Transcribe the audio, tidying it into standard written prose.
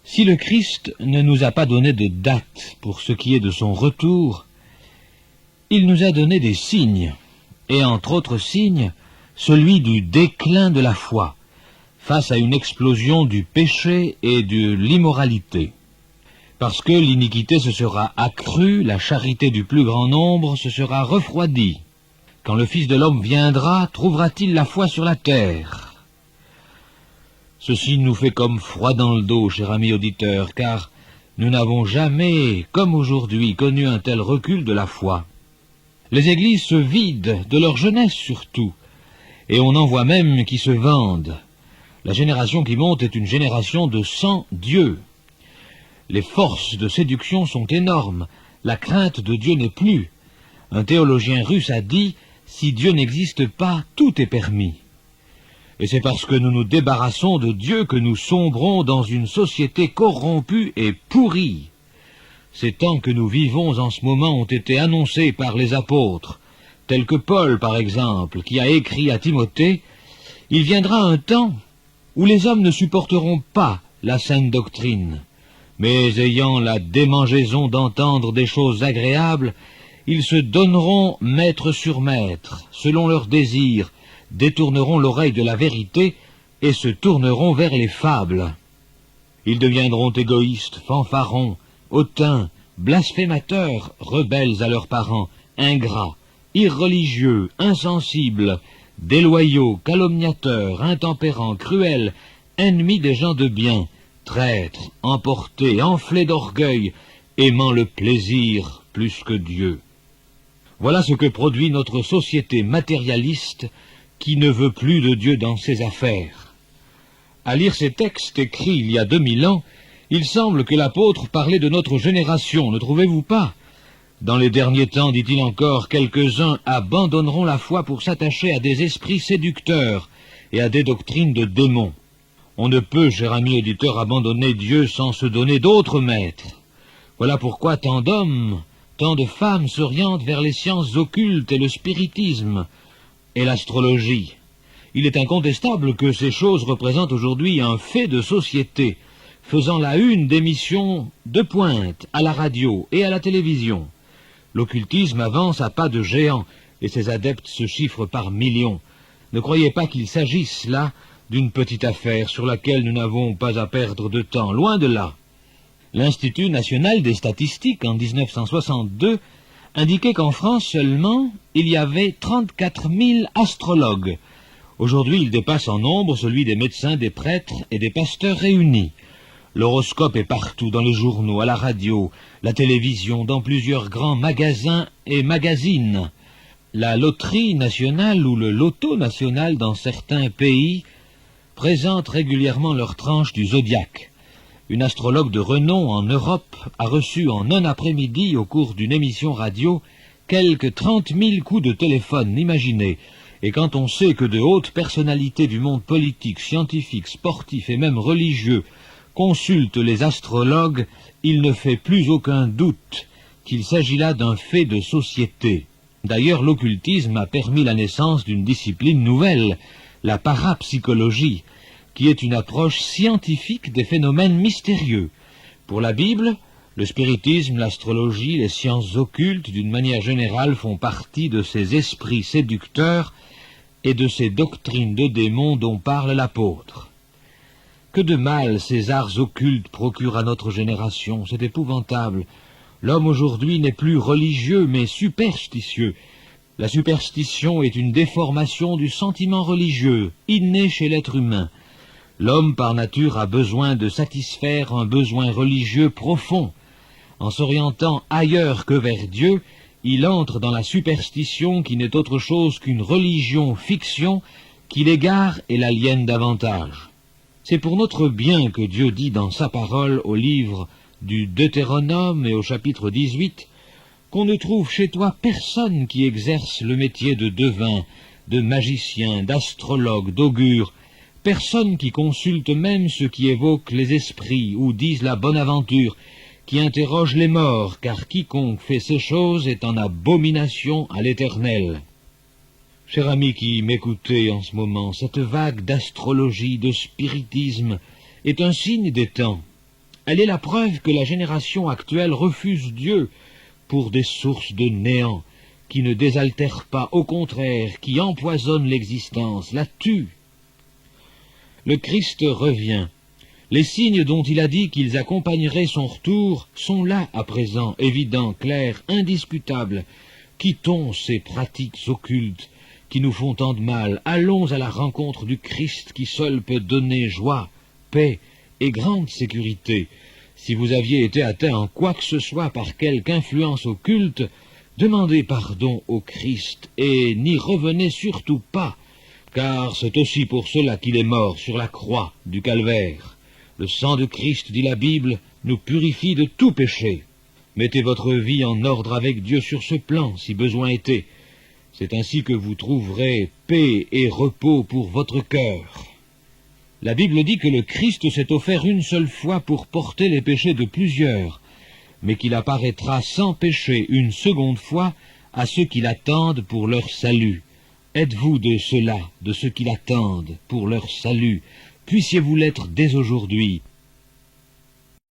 Si le Christ ne nous a pas donné de date pour ce qui est de son retour, il nous a donné des signes, et entre autres signes, celui du déclin de la foi, face à une explosion du péché et de l'immoralité. Parce que l'iniquité se sera accrue, la charité du plus grand nombre se sera refroidie. Quand le Fils de l'homme viendra, trouvera-t-il la foi sur la terre ? Ceci nous fait comme froid dans le dos, cher ami auditeur, car nous n'avons jamais, comme aujourd'hui, connu un tel recul de la foi. Les églises se vident, de leur jeunesse surtout, et on en voit même qui se vendent. La génération qui monte est une génération de sans Dieu. Les forces de séduction sont énormes, la crainte de Dieu n'est plus. Un théologien russe a dit « Si Dieu n'existe pas, tout est permis ». Et c'est parce que nous nous débarrassons de Dieu que nous sombrons dans une société corrompue et pourrie. Ces temps que nous vivons en ce moment ont été annoncés par les apôtres, tels que Paul par exemple, qui a écrit à Timothée « Il viendra un temps où les hommes ne supporteront pas la saine doctrine, mais ayant la démangeaison d'entendre des choses agréables, ils se donneront maître sur maître, selon leurs désirs, détourneront l'oreille de la vérité et se tourneront vers les fables. Ils deviendront égoïstes, fanfarons, hautains, blasphémateurs, rebelles à leurs parents, ingrats, irreligieux, insensibles, déloyaux, calomniateurs, intempérants, cruels, ennemis des gens de bien, traîtres, emportés, enflés d'orgueil, aimant le plaisir plus que Dieu. Voilà ce que produit notre société matérialiste qui ne veut plus de Dieu dans ses affaires. À lire ces textes écrits il y a 2000 ans, il semble que l'apôtre parlait de notre génération, ne trouvez-vous pas ? Dans les derniers temps, dit-il encore, quelques-uns abandonneront la foi pour s'attacher à des esprits séducteurs et à des doctrines de démons. On ne peut, cher ami auditeur, abandonner Dieu sans se donner d'autres maîtres. Voilà pourquoi tant d'hommes, tant de femmes s'orientent vers les sciences occultes et le spiritisme et l'astrologie. Il est incontestable que ces choses représentent aujourd'hui un fait de société, faisant la une d'émissions de pointe à la radio et à la télévision. L'occultisme avance à pas de géant, et ses adeptes se chiffrent par millions. Ne croyez pas qu'il s'agisse là d'une petite affaire sur laquelle nous n'avons pas à perdre de temps, loin de là. L'Institut national des statistiques, en 1962, indiquait qu'en France seulement, il y avait 34 000 astrologues. Aujourd'hui, il dépasse en nombre celui des médecins, des prêtres et des pasteurs réunis. L'horoscope est partout, dans les journaux, à la radio, la télévision, dans plusieurs grands magasins et magazines. La loterie nationale ou le loto national dans certains pays présentent régulièrement leur tranche du zodiaque. Une astrologue de renom en Europe a reçu en un après-midi, au cours d'une émission radio, quelques 30 000 coups de téléphone, imaginez. Et quand on sait que de hautes personnalités du monde politique, scientifique, sportif et même religieux consultent les astrologues, il ne fait plus aucun doute qu'il s'agit là d'un fait de société. D'ailleurs, l'occultisme a permis la naissance d'une discipline nouvelle, la parapsychologie, qui est une approche scientifique des phénomènes mystérieux. Pour la Bible, le spiritisme, l'astrologie, les sciences occultes, d'une manière générale, font partie de ces esprits séducteurs et de ces doctrines de démons dont parle l'apôtre. Que de mal ces arts occultes procurent à notre génération, c'est épouvantable. L'homme aujourd'hui n'est plus religieux, mais superstitieux. La superstition est une déformation du sentiment religieux, inné chez l'être humain. L'homme, par nature, a besoin de satisfaire un besoin religieux profond. En s'orientant ailleurs que vers Dieu, il entre dans la superstition qui n'est autre chose qu'une religion-fiction qui l'égare et l'aliène davantage. C'est pour notre bien que Dieu dit dans sa parole au livre du Deutéronome et au chapitre 18 qu'on ne trouve chez toi personne qui exerce le métier de devin, de magicien, d'astrologue, d'augure, personne qui consulte même ceux qui évoquent les esprits ou disent la bonne aventure, qui interroge les morts, car quiconque fait ces choses est en abomination à l'Éternel. Cher ami qui m'écoutez en ce moment, cette vague d'astrologie, de spiritisme, est un signe des temps. Elle est la preuve que la génération actuelle refuse Dieu pour des sources de néant, qui ne désaltèrent pas, au contraire, qui empoisonnent l'existence, la tuent. Le Christ revient. Les signes dont il a dit qu'ils accompagneraient son retour sont là à présent, évidents, clairs, indiscutables. Quittons ces pratiques occultes qui nous font tant de mal. Allons à la rencontre du Christ qui seul peut donner joie, paix et grande sécurité. Si vous aviez été atteint en quoi que ce soit par quelque influence occulte, demandez pardon au Christ et n'y revenez surtout pas, car c'est aussi pour cela qu'il est mort sur la croix du calvaire. Le sang de Christ, dit la Bible, nous purifie de tout péché. Mettez votre vie en ordre avec Dieu sur ce plan, si besoin était. C'est ainsi que vous trouverez paix et repos pour votre cœur. La Bible dit que le Christ s'est offert une seule fois pour porter les péchés de plusieurs, mais qu'il apparaîtra sans péché une seconde fois à ceux qui l'attendent pour leur salut. Êtes-vous de ceux-là, de ceux qui l'attendent pour leur salut? Puissiez-vous l'être dès aujourd'hui.